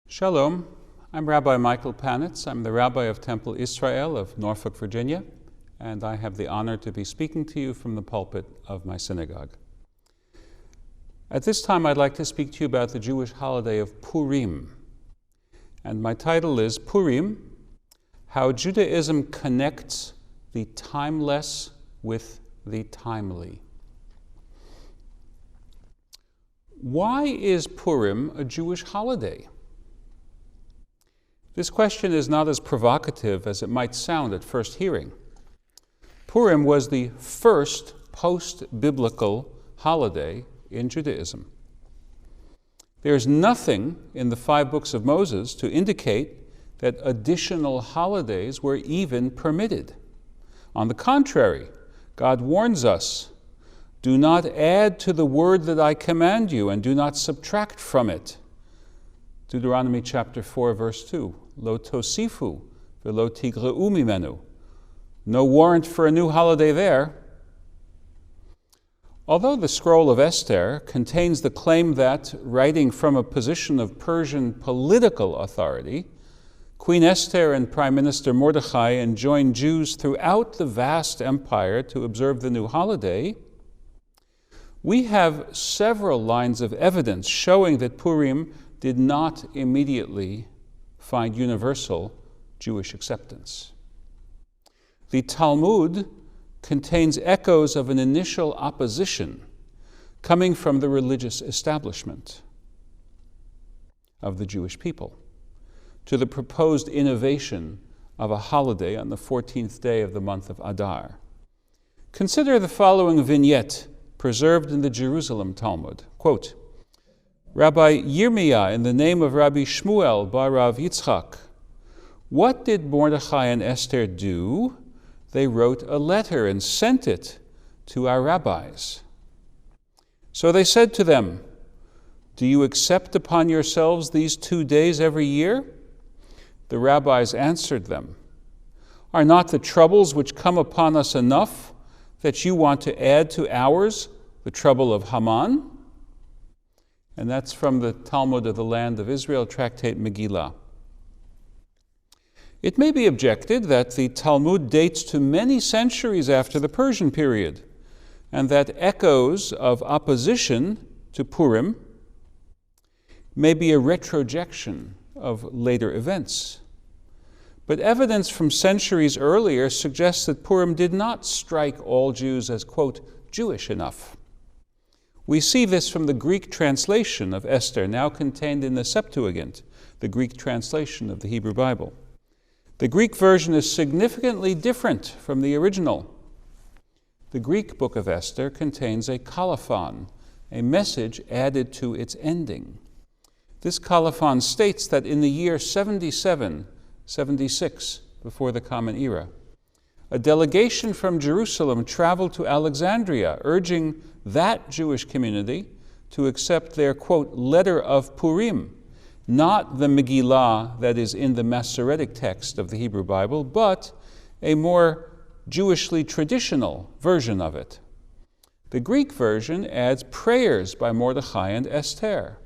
Shalom, I'm Rabbi Michael Panitz. I'm the Rabbi of Temple Israel of Norfolk, Virginia, and I have the honor to be speaking to you from the pulpit of my synagogue. At this time, I'd like to speak to you about the Jewish holiday of Purim. And my title is Purim, How Judaism Connects the Timeless with the Timely. Why is Purim a Jewish holiday? This question is not as provocative as it might sound at first hearing. Purim was the first post-biblical holiday in Judaism. There's nothing in the 5 books of Moses to indicate that additional holidays were even permitted. On the contrary, God warns us, "Do not add to the word that I command you, and do not subtract from it." Deuteronomy chapter 4, verse 2. Lo tosifu velo tigreu mimenu. No warrant for a new holiday there. Although the scroll of Esther contains the claim that, writing from a position of Persian political authority, Queen Esther and Prime Minister Mordechai enjoined Jews throughout the vast empire to observe the new holiday, we have several lines of evidence showing that Purim did not immediately find universal Jewish acceptance. The Talmud contains echoes of an initial opposition coming from the religious establishment of the Jewish people to the proposed innovation of a holiday on the 14th day of the month of Adar. Consider the following vignette preserved in the Jerusalem Talmud. Quote, Rabbi Yirmiyah, in the name of Rabbi Shmuel bar Rav Yitzchak, what did Mordechai and Esther do? They wrote a letter and sent it to our rabbis. So they said to them, "Do you accept upon yourselves these 2 days every year?" The rabbis answered them, "Are not the troubles which come upon us enough that you want to add to ours the trouble of Haman?" And that's from the Talmud of the Land of Israel, Tractate Megillah. It may be objected that the Talmud dates to many centuries after the Persian period, and that echoes of opposition to Purim may be a retrojection of later events. But evidence from centuries earlier suggests that Purim did not strike all Jews as, quote, Jewish enough. We see this from the Greek translation of Esther, now contained in the Septuagint, the Greek translation of the Hebrew Bible. The Greek version is significantly different from the original. The Greek book of Esther contains a colophon, a message added to its ending. This colophon states that in the year 76 before the Common Era, a delegation from Jerusalem traveled to Alexandria, urging that Jewish community to accept their, quote, letter of Purim, not the Megillah that is in the Masoretic text of the Hebrew Bible, but a more Jewishly traditional version of it. The Greek version adds prayers by Mordechai and Esther.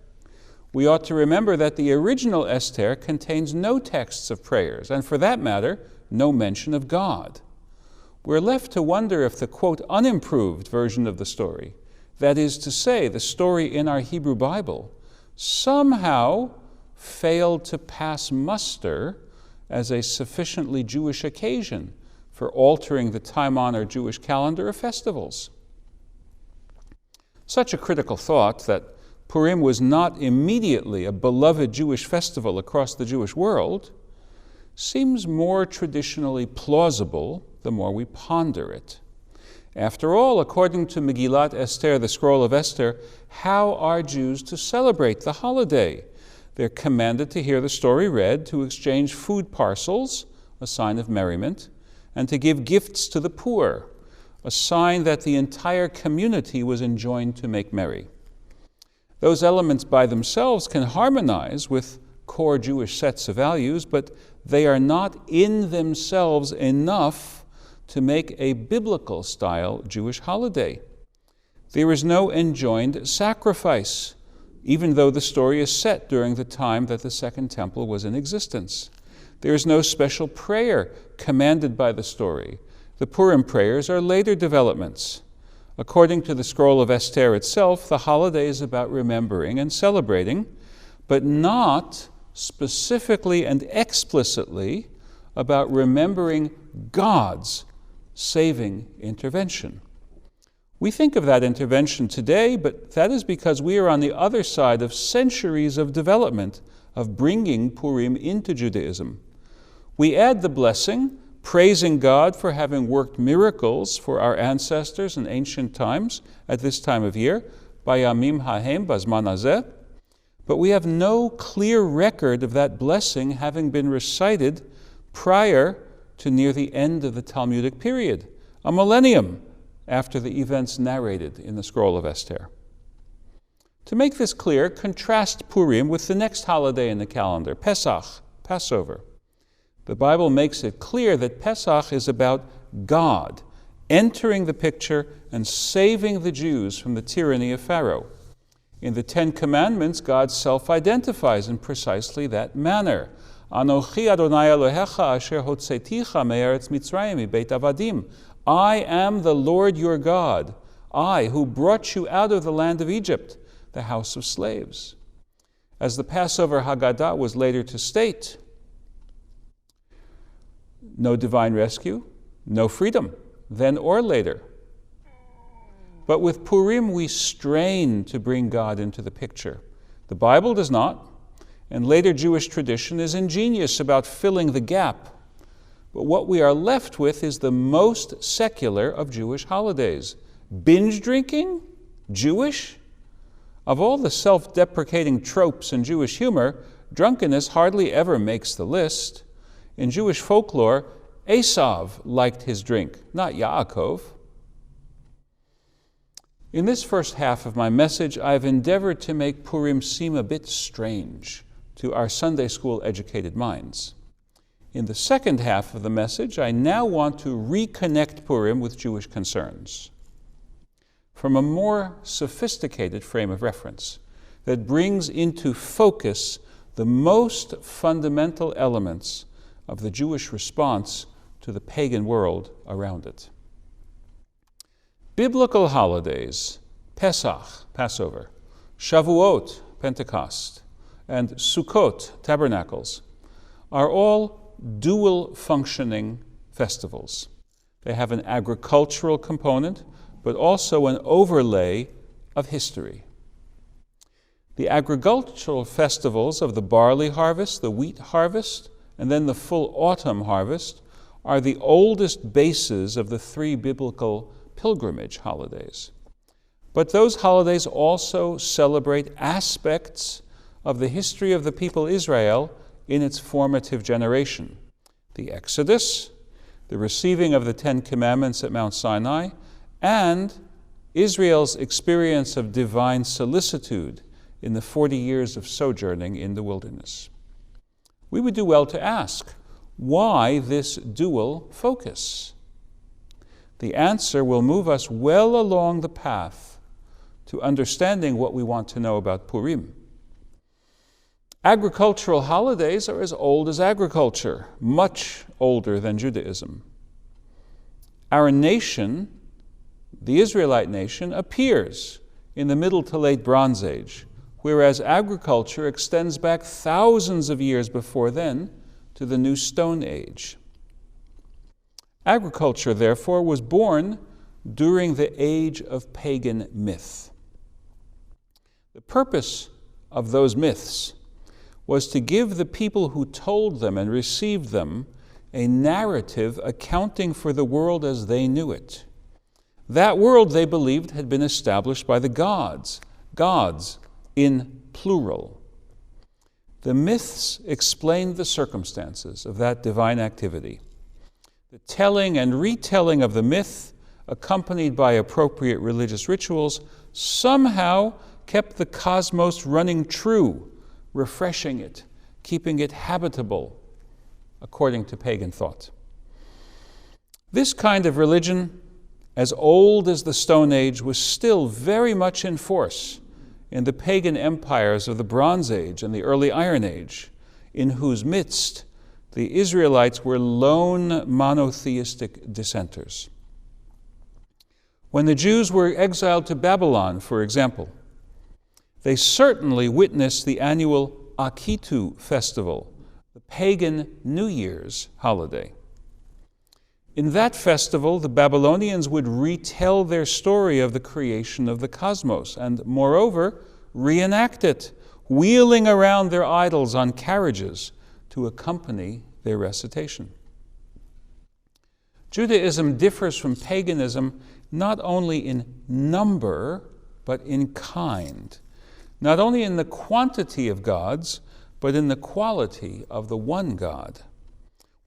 We ought to remember that the original Esther contains no texts of prayers, and for that matter, no mention of God. We're left to wonder if the, quote, unimproved version of the story, that is to say, the story in our Hebrew Bible, somehow failed to pass muster as a sufficiently Jewish occasion for altering the time-honored Jewish calendar of festivals. Such a critical thought that Purim was not immediately a beloved Jewish festival across the Jewish world seems more traditionally plausible the more we ponder it. After all, according to Megillat Esther, the scroll of Esther, how are Jews to celebrate the holiday? They're commanded to hear the story read, to exchange food parcels, a sign of merriment, and to give gifts to the poor, a sign that the entire community was enjoined to make merry. Those elements by themselves can harmonize with core Jewish sets of values, but they are not in themselves enough to make a biblical-style Jewish holiday. There is no enjoined sacrifice, even though the story is set during the time that the Second Temple was in existence. There is no special prayer commanded by the story. The Purim prayers are later developments. According to the scroll of Esther itself, the holiday is about remembering and celebrating, but not specifically and explicitly about remembering God's saving intervention. We think of that intervention today, but that is because we are on the other side of centuries of development of bringing Purim into Judaism. We add the blessing, praising God for having worked miracles for our ancestors in ancient times at this time of year, Bayamim Hahem Bazman Hazeh, but we have no clear record of that blessing having been recited prior to near the end of the Talmudic period, a millennium after the events narrated in the scroll of Esther. To make this clear, contrast Purim with the next holiday in the calendar, Pesach, Passover. The Bible makes it clear that Pesach is about God entering the picture and saving the Jews from the tyranny of Pharaoh. In the Ten Commandments, God self-identifies in precisely that manner. Anochi Adonai Elohecha asher hotzeticha me'eretz Mitzrayim mibeit avadim. I am the Lord your God, I who brought you out of the land of Egypt, the house of slaves. As the Passover Haggadah was later to state, no divine rescue, no freedom, then or later. But with Purim, we strain to bring God into the picture. The Bible does not, and later Jewish tradition is ingenious about filling the gap. But what we are left with is the most secular of Jewish holidays. Binge drinking? Jewish? Of all the self-deprecating tropes in Jewish humor, drunkenness hardly ever makes the list. In Jewish folklore, Esav liked his drink, not Yaakov. In this first half of my message, I've endeavored to make Purim seem a bit strange to our Sunday school educated minds. In the second half of the message, I now want to reconnect Purim with Jewish concerns from a more sophisticated frame of reference that brings into focus the most fundamental elements of the Jewish response to the pagan world around it. Biblical holidays, Pesach, Passover, Shavuot, Pentecost, and Sukkot, Tabernacles, are all dual functioning festivals. They have an agricultural component, but also an overlay of history. The agricultural festivals of the barley harvest, the wheat harvest, and then the full autumn harvest are the oldest bases of the three biblical pilgrimage holidays. But those holidays also celebrate aspects of the history of the people Israel in its formative generation. The Exodus, the receiving of the Ten Commandments at Mount Sinai, and Israel's experience of divine solicitude in the 40 years of sojourning in the wilderness. We would do well to ask, why this dual focus? The answer will move us well along the path to understanding what we want to know about Purim. Agricultural holidays are as old as agriculture, much older than Judaism. Our nation, the Israelite nation, appears in the Middle to Late Bronze Age, whereas agriculture extends back thousands of years before then to the New Stone Age. Agriculture, therefore, was born during the age of pagan myth. The purpose of those myths was to give the people who told them and received them a narrative accounting for the world as they knew it. That world, they believed, had been established by the gods in plural. The myths explained the circumstances of that divine activity. The telling and retelling of the myth, accompanied by appropriate religious rituals, somehow kept the cosmos running true, refreshing it, keeping it habitable, according to pagan thought. This kind of religion, as old as the Stone Age, was still very much in force in the pagan empires of the Bronze Age and the early Iron Age, in whose midst the Israelites were lone monotheistic dissenters. When the Jews were exiled to Babylon, for example, they certainly witnessed the annual Akitu festival, the pagan New Year's holiday. In that festival, the Babylonians would retell their story of the creation of the cosmos and, moreover, reenact it, wheeling around their idols on carriages to accompany their recitation. Judaism differs from paganism not only in number, but in kind, not only in the quantity of gods, but in the quality of the one God.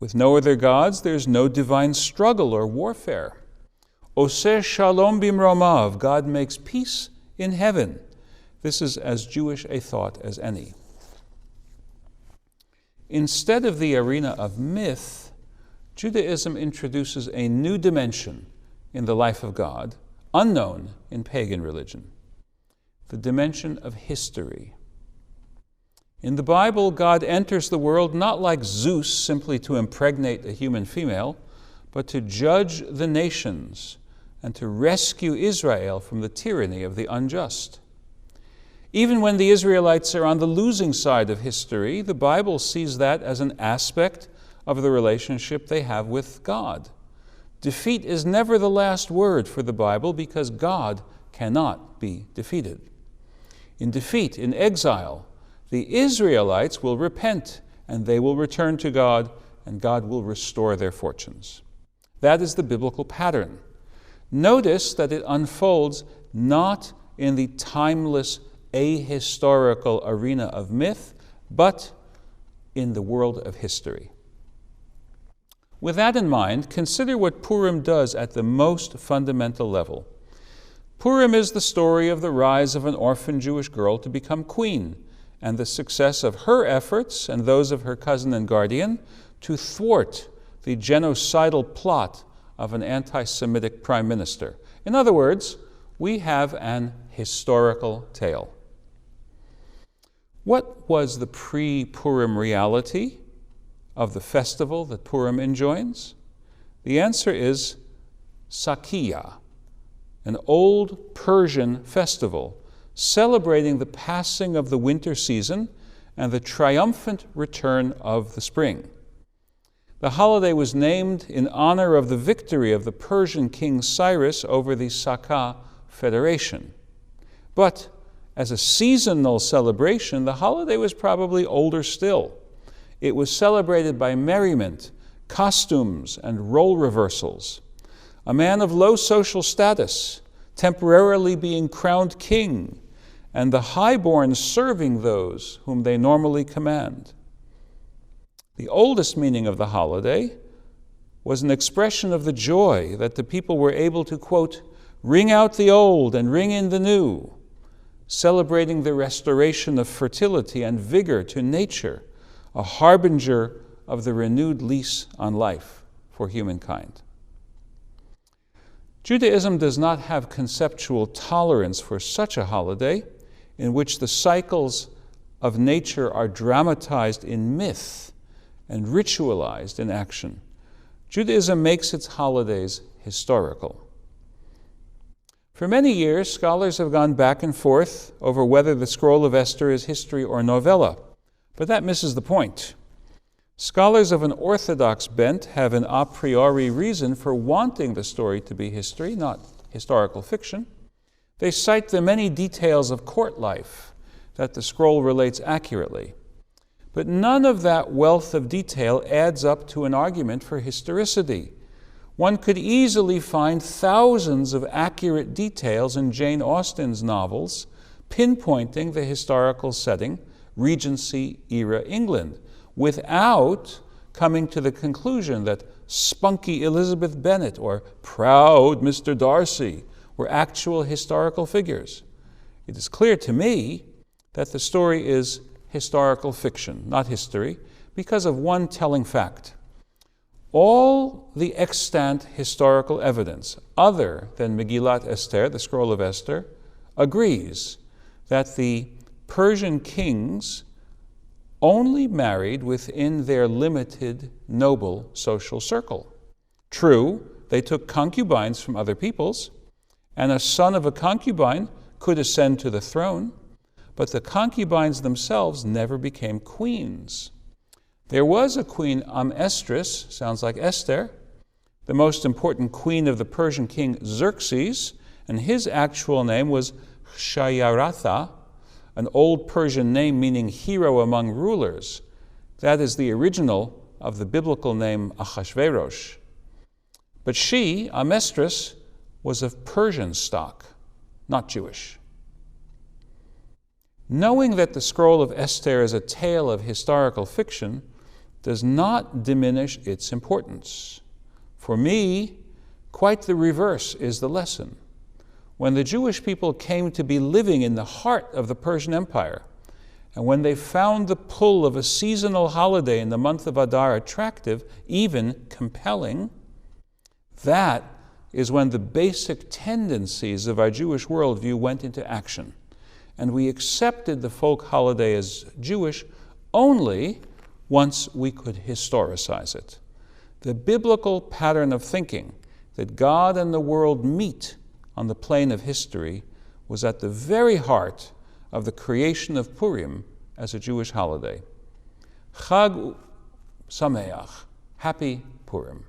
With no other gods, there's no divine struggle or warfare. Oseh shalom bimromav, God makes peace in heaven. This is as Jewish a thought as any. Instead of the arena of myth, Judaism introduces a new dimension in the life of God, unknown in pagan religion, the dimension of history. In the Bible, God enters the world not like Zeus simply to impregnate a human female, but to judge the nations and to rescue Israel from the tyranny of the unjust. Even when the Israelites are on the losing side of history, the Bible sees that as an aspect of the relationship they have with God. Defeat is never the last word for the Bible because God cannot be defeated. In defeat, in exile, the Israelites will repent and they will return to God, and God will restore their fortunes. That is the biblical pattern. Notice that it unfolds not in the timeless, ahistorical arena of myth, but in the world of history. With that in mind, consider what Purim does at the most fundamental level. Purim is the story of the rise of an orphan Jewish girl to become queen, and the success of her efforts and those of her cousin and guardian to thwart the genocidal plot of an anti-Semitic prime minister. In other words, we have an historical tale. What was the pre-Purim reality of the festival that Purim enjoins? The answer is Sakiya, an old Persian festival celebrating the passing of the winter season and the triumphant return of the spring. The holiday was named in honor of the victory of the Persian king Cyrus over the Saka Federation. But as a seasonal celebration, the holiday was probably older still. It was celebrated by merriment, costumes, and role reversals. A man of low social status temporarily being crowned king, and the highborn serving those whom they normally command. The oldest meaning of the holiday was an expression of the joy that the people were able to, quote, ring out the old and ring in the new, celebrating the restoration of fertility and vigor to nature, a harbinger of the renewed lease on life for humankind. Judaism does not have conceptual tolerance for such a holiday in which the cycles of nature are dramatized in myth and ritualized in action. Judaism makes its holidays historical. For many years, scholars have gone back and forth over whether the Scroll of Esther is history or novella, but that misses the point. Scholars of an orthodox bent have an a priori reason for wanting the story to be history, not historical fiction. They cite the many details of court life that the scroll relates accurately. But none of that wealth of detail adds up to an argument for historicity. One could easily find thousands of accurate details in Jane Austen's novels pinpointing the historical setting, Regency-era England, without coming to the conclusion that spunky Elizabeth Bennet or proud Mr. Darcy were actual historical figures. It is clear to me that the story is historical fiction, not history, because of one telling fact. All the extant historical evidence, other than Megillat Esther, the Scroll of Esther, agrees that the Persian kings only married within their limited noble social circle. True, they took concubines from other peoples, and a son of a concubine could ascend to the throne, but the concubines themselves never became queens. There was a queen Amestris, sounds like Esther, the most important queen of the Persian king Xerxes, and his actual name was Shayaratha, an old Persian name meaning hero among rulers. That is the original of the biblical name Ahasuerus. But she, Amestris, was of Persian stock, not Jewish. Knowing that the scroll of Esther is a tale of historical fiction does not diminish its importance. For me, quite the reverse is the lesson. When the Jewish people came to be living in the heart of the Persian Empire, and when they found the pull of a seasonal holiday in the month of Adar attractive, even compelling, that is when the basic tendencies of our Jewish worldview went into action. And we accepted the folk holiday as Jewish only once we could historicize it. The biblical pattern of thinking that God and the world meet on the plane of history was at the very heart of the creation of Purim as a Jewish holiday. Chag Sameach, happy Purim.